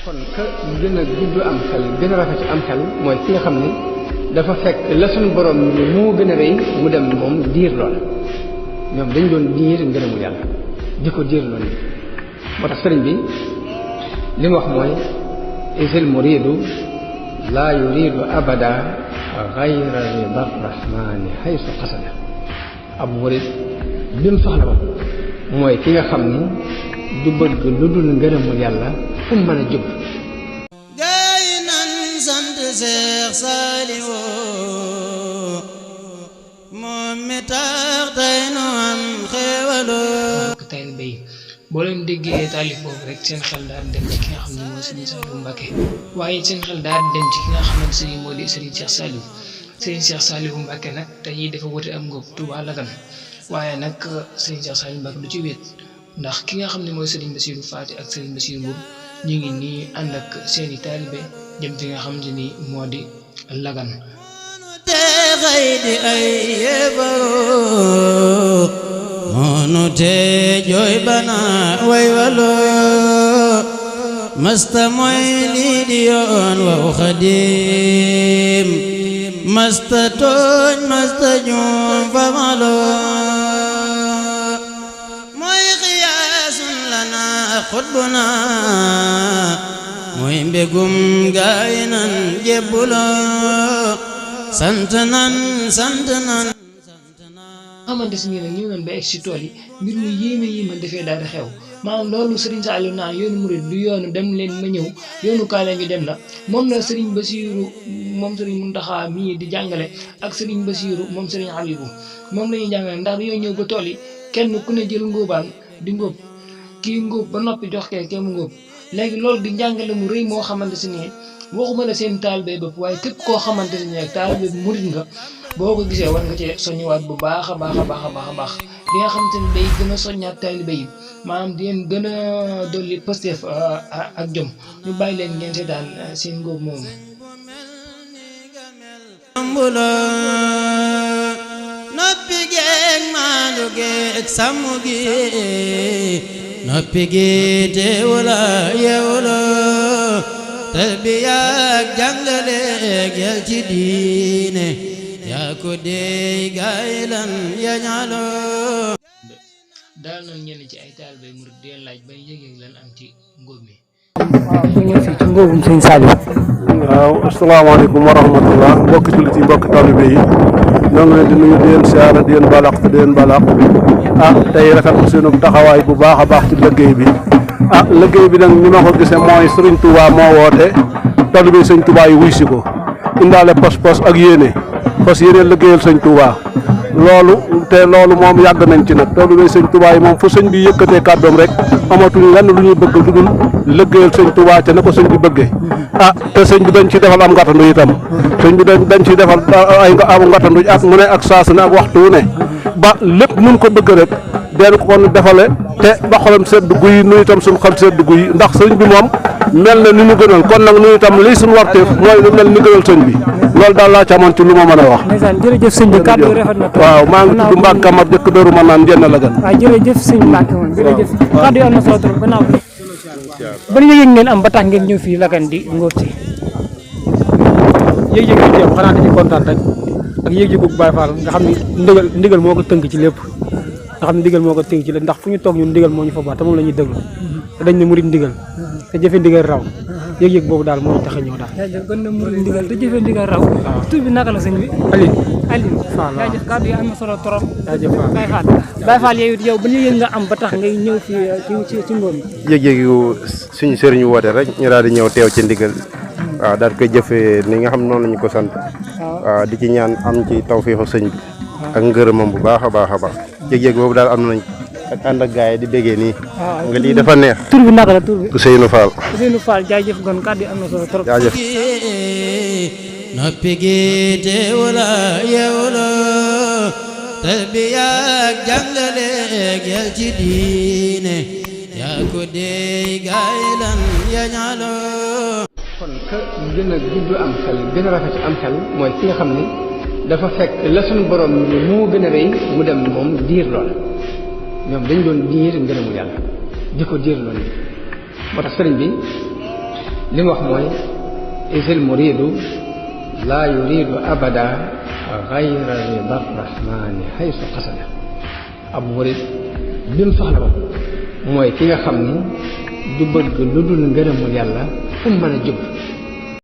kon ka gën a gudd am xel gën a rafet am xel mooy ki nga xam ne dafa fekk la suñu borom ni moo gën a rëy mu dem moom diir lool ñoom dañ doon diir ngërëmu yàlla di ko diir lool moo tax sëriñ bi li mu wax mooy isil muridu laa yuridu abada gayra rida rahmani haysu qasada ab murid bi mu soxla ba mooy ki nga xam ni du bëgg lu dul ngërëmul yàlla fu mu mën a jub gaay nan sant Seex Saaliwu moom mi tax tey nu am xéewaloo taalibe yi boo leen déggee taalif boobu rek seen xel daal dem ci ki nga xam ne mooy Serigne Saliou Mbacké waaye seen xel daal dem ci ki nga xamante ne moo di Serigne Cheikh Saliou Serigne Cheikh Saliou Mbacké nag tey dafa wote am ngóob Touba Lagane waaye nag Serigne Cheikh Saliou Mbacké du ci wéet ndax ki nga xam ne mooy Serigne Bassirou Faty ak Serigne Bassirou Mbour ñu ngi nii ànd ak seeni taalibe jëm fi nga xam ne moo di Lagane te xëy di ay yéebaroo moonu te jooy bana way waloo masta mooy lii di yoon waw Xaadim masta tooñ masta juum fa maloo mooy xiyaasun lana xutbuna mooy mbégum gaay nan jébbuloo sant nan xamante si nii nag ñëw nañ ba egg si tool yi mbir mu yéeme yi man dafee daal di xew maanaam loolu Serigne Saliou naan yoonu murid du yoonu dem leen ma ñëw yoonu kaale ngi dem na moom la Serigne Bassirou moom Serigne Mountakha mii di jàngale ak Serigne Bassirou moom Serigne Habibou moom la ñuy jàngale ndax dañoo ñëw ba tool yi kenn ku ne jël ngóobaan di ngóob kii ngóob ba noppi jox kee mu ngóob léegi loolu di njàngale mu rëy moo xamante si nii waxuma la seen taalibe bopp waaye képp koo xamante ne rek taalibe bu murid nga boo ko gisee war nga cee soññiwaat bu baax a baax li nga xamante ne day gën a soññaat taalibe yi maanaam di leen gën a dolli Pastef ak jom ñu bàyyi leen ngeen seetaan seen ngóob moomu. noppi geeg maandu geeg sàmm gi noppi gi teewula yeewula tarbiya ak jàngale gel ci diine yaa ko dey gaay lan ya ñaaloo daal nañ ñenn ci ay taalibe murid di leen laaj bay yëg-yëg lan am ci ngóob mi. waaw ñu ñëw fii ci ngóobum Sëñ Saliou. waaw asalaamaaleykum wa rahmatullah mbokki jullit yi mbokki taalibe yi ñoo ngi leen di nuyu di leen siyaara di leen balaq te di leen balaq tey rafetlu seenu taxawaay bu baax a baax ci liggéey bi liggéey bi nag ni ma ko gisee mooy Serigne Touba moo woote taalibe Sëñ Touba yi wuy si ko indaale pos-pos ak yéene fas yéene liggéeyal Sëñ Touba loolu moom yàgg nañ ci nag taalibe Sëñ Touba yi moom fu sëñ bi yëkkatee kàddoom rek amatuñ lenn lu ñuy bëgg lu dul liggéeyal Sëñ Touba te na ko sëñ bi bëggee te sëñ bi dañ ci defal am ngatandu itam sëñ bi dañ ci defal ay am ngatandu ak mu ne ak saasu ne ak waxtu wu ne ba lépp mun ko bëgg rek den ko kon defale te ba xolam sedd guy nu itam suñu xol sedd guy ndax sëñ bi moom mel na ni mu gënal kon nag nu itam lii suñu warteef mooy lu mel ni gënal sëñ bi loolu daal laa ci amoon ci lu ma mën a wax. ndeysaan jërëjëf sëñ bi kàddu yi rafet na trop. waaw maa ngi tudd Mbacke Kamar jëkk Dóoru ma naan jenn la gan. waaw jërëjëf sëñ Mbacke moom jërëjëf kàddu yi am na solo trop gannaaw ban yëg-yëg ngeen am ba tax ngeen ñëw fii Lagane di ngóob si. yëg-yëg yi teew xanaa dañuy kontaan rek ak yëg-yëgu Baye Fall nga xam ni ndigal moo ko tënk ci lépp nga xam ne ndigal moo ko tënk ci lépp ndax fu ñu toog ñun ndigal moo ñu fa baax te moom la ñuy déglu te dañ ne murid ndigal te jëfe ndigal raw yëg-yëg boobu daal moo ñu tax a ñëw daal. jaajëf kon nag murid ndigal te jëfe ndigal raw. waaw tur bi naka la sëñ bi. Aline Fall jaajëf kàddu yi am na solo trop. jaajëf Fall Baye Fall yow ban yëg nga am ba tax ngay ñëw fii ci ngóob mi. yëg-yëg yu suñu sëriñ woote rek ñu daal di ñëw teew ci ndigal waaw daal di koy jëfee ni nga xam noonu la ñu ko sant waaw di ci ñaan am ci tawfeexu sëñ bi ak ngërëmam bu baax a baax a baax yëg-yëg boobu daal am nañ ak ànd ak gaay di béggee nii nga lii dafa neex. tur bi naka la tur bi. Ousseynou Fall. Ousseynou Fall jaajëf gon kàddu yi am na solo trop. jaajëf. noppi gi teewula yeewula tarbiya ak jàngale gel ci diine yaa ko dey gaay lan ya ñaaloo kon ka gën a gudd am xel gën a rafet am xel mooy ki nga xam ne dafa fekk la suñu borom ni moo gën a rëy mu dem moom diir lool ñoom dañ doon diir ngërëmu yàlla di ko diir lool moo tax sëriñ bi li mu wax mooy isil muridu laa yuridu abada gayra rida rahmani haysu qasada ab murid bi mu soxla ba mooy ki nga xam ni du bëgg lu dul ngërëmul yàlla fu mu mën a jub